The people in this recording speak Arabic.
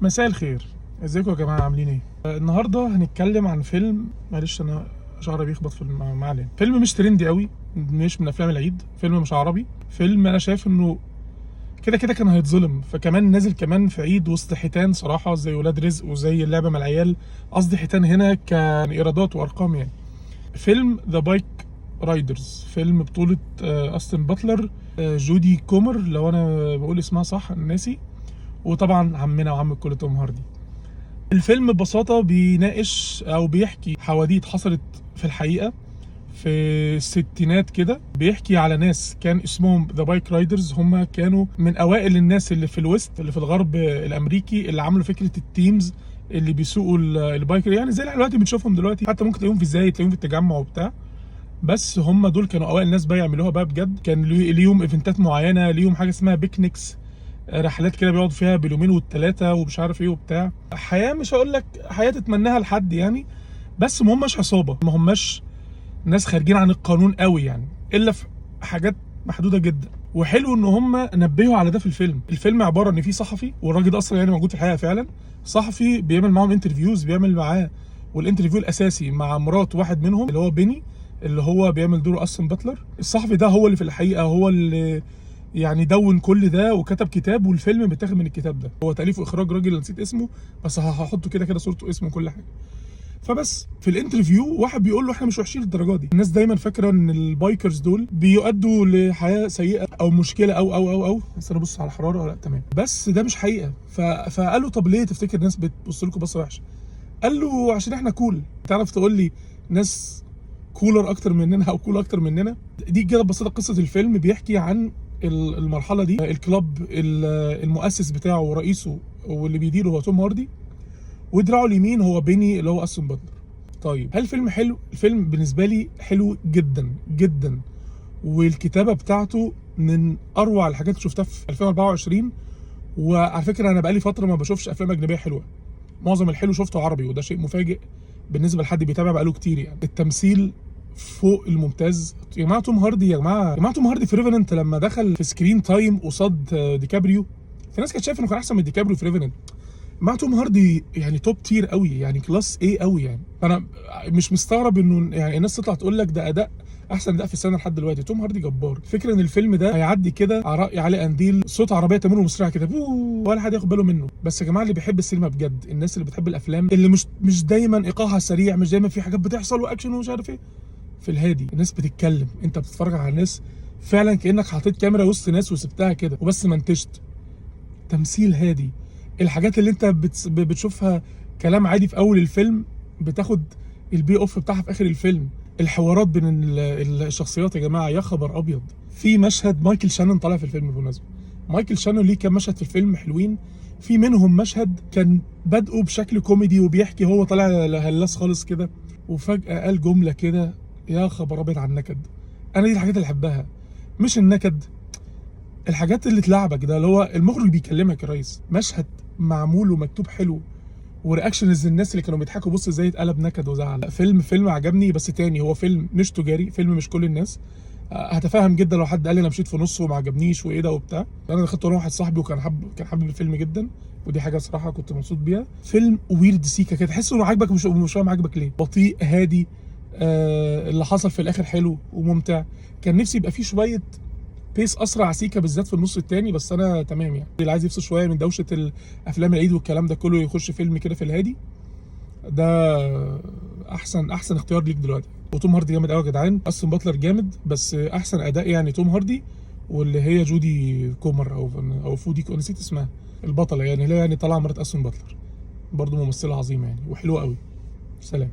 مساء الخير. ازيكم يا جماعه، عاملين ايه؟ النهارده هنتكلم عن فيلم، معلش انا شعري بيخبط في ما علينا. فيلم مش ترندي قوي، مش من افلام العيد، فيلم مش عربي، فيلم انا شايف انه كده كده كان هيتظلم، فكمان نازل كمان في عيد وسط حيتان صراحه زي ولاد رزق وزي اللعبه مع العيال. قصدي حيتان هنا كايرادات وارقام يعني. فيلم ذا بايك رايدرز، فيلم بطوله استون باتلر، جودي كومر لو انا بقول اسمها صح، انا ناسي، وطبعا عمنا وعم الكل توم هاردي. الفيلم ببساطة بيناقش أو بيحكي حواديت حصلت في الحقيقة في الستينات كده. بيحكي على ناس كان اسمهم ذا بايك رايدرز، هم كانوا من أوائل الناس اللي في الويست، اللي في الغرب الأمريكي، اللي عملوا فكرة التيمز اللي بيسوقوا البايكر، يعني زي اللي احنا دلوقتي بنشوفهم دلوقتي، حتى ممكن تلاقيهم في ازاي، تلاقيهم في التجمع وبتاع. بس هم دول كانوا أوائل ناس بقى يعملوها بقى بجد. كان ليهم ايفنتات معينة، ليهم حاجة اسمها بيكنيكس، رحلات كده بيقعدوا فيها باليومين والثلاثه ومش عارف ايه وبتاع. حياه مش هقول لك حياه تتمناها لحد يعني، بس ما هماش عصابه، ما هماش ناس خارجين عن القانون قوي يعني، الا في حاجات محدوده جدا. وحلو ان هم نبهوا على ده في الفيلم. الفيلم عباره ان في صحفي، والراجل ده اصلا يعني موجود في الحقيقه فعلا، صحفي بيعمل معاهم انترفيوز، بيعمل معاه، والانترفيو الاساسي مع مرات واحد منهم اللي هو بيني، اللي هو بيعمل دور استون باتلر. الصحفي ده هو اللي في الحقيقه هو اللي يعني دون كل ده وكتب كتاب، والفيلم متاخد من الكتاب ده. هو تاليف واخراج راجل نسيت اسمه، بس هحطه كده كده صورته اسمه وكل حاجه. فبس في الانترفيو واحد بيقول له احنا مش وحشين للدرجه دي. الناس دايما فاكره ان البايكرز دول بيؤدوا لحياه سيئه او مشكله او بس انا ابص على الحراره، لا تمام، بس ده مش حقيقه. فقال له طب ليه تفتكر الناس بتبص لكم بصه وحشه؟ قال له عشان احنا كول. تعرف تقول لي ناس كولر اكتر مننا او كول اكتر مننا؟ دي كده ببساطه قصه الفيلم. بيحكي عن المرحله دي. الكلاب المؤسس بتاعه ورئيسه واللي بيديره هو توم هاردي، ودراعه اليمين هو بيني اللي هو استون باتلر. طيب هل الفيلم حلو؟ الفيلم بالنسبه لي حلو جدا جدا، والكتابه بتاعته من اروع الحاجات اللي شفتها في 2024. وعلى فكره انا بقالي فتره ما بشوفش افلام اجنبيه حلوه، معظم الحلو شفته عربي، وده شيء مفاجئ بالنسبه لحد بيتابع بقاله كتير يعني. التمثيل فوق الممتاز يا جماعه. توم هاردي يا جماعه توم هاردي في ريفننت لما دخل في سكرين تايم قصاد ديكابريو، في ناس كانت شايفه انه كان احسن من ديكابريو في ريفننت. مع توم هاردي يعني توب تير قوي يعني، كلاس ايه قوي يعني. انا مش مستغرب انه يعني الناس تطلع تقول لك ده اداء احسن اداء في السنه لحد دلوقتي. توم هاردي جبار. فكره ان الفيلم ده هيعدي كده على راي علي قنديل، صوت عربيه تمر مسرعه كده ولا حد ياخد باله منه. بس يا جماعه اللي بيحب السينما بجد، الناس اللي بتحب الافلام اللي مش دايما ايقاعها سريع، مش دايما في حاجات بتحصل واكشن ومش عارف ايه، في الهادي الناس بتتكلم، انت بتتفرج على ناس فعلا كانك حطيت كاميرا وسط ناس وسبتها كده وبس منتجت. تمثيل هادي. الحاجات اللي انت بتشوفها كلام عادي في اول الفيلم بتاخد البي اوف بتاعها في اخر الفيلم. الحوارات بين الشخصيات يا جماعه يا خبر ابيض. في مشهد مايكل شانون طالع في الفيلم بالمناسبه. مايكل شانون ليه كام مشهد في الفيلم حلوين، في منهم مشهد كان بدأه بشكل كوميدي وبيحكي هو طالع هلاس خالص كده، وفجأة قال جملة كده يا خبر ابيض على النكد. انا دي الحاجات اللي احبها، مش النكد، الحاجات اللي تلعبك ده، اللي هو المخرج بيكلمك يا ريس، مشهد معمول ومكتوب حلو، ورياكشنز الناس اللي كانوا بيضحكوا بص ازاي اتقلب نكد وزعل. فيلم عجبني، بس تاني هو فيلم مش تجاري، فيلم مش كل الناس هتفهم جدا لو حد قال لي انا مشيت في نصه وما عجبنيش وايه ده وبتاع. انا دخلت ورا واحد صاحبي وكان حابب الفيلم جدا، ودي حاجه صراحه كنت مبسوط بيها. فيلم ويرد سيكا كده، تحس انه عاجبك مش فاهم عاجبك ليه. بطيء هادي، اللي حصل في الاخر حلو وممتع. كان نفسي يبقى فيه شويه بيس اسرع سيكا بالذات في النص الثاني، بس انا تمام يعني. اللي عايز يفصل شويه من دوشه الافلام العيد والكلام ده كله يخش فيلم كده في الهادي، ده احسن اختيار ليك دلوقتي. وتوم هاردي جامد قوي يا جدعان. استون باتلر جامد، بس احسن اداء يعني توم هاردي، واللي هي جودي كومر او فودي نسيت اسمها، البطله يعني اللي هي يعني طالعه مرات استون باتلر، برضه ممثله عظيمه يعني وحلوه قوي. سلام.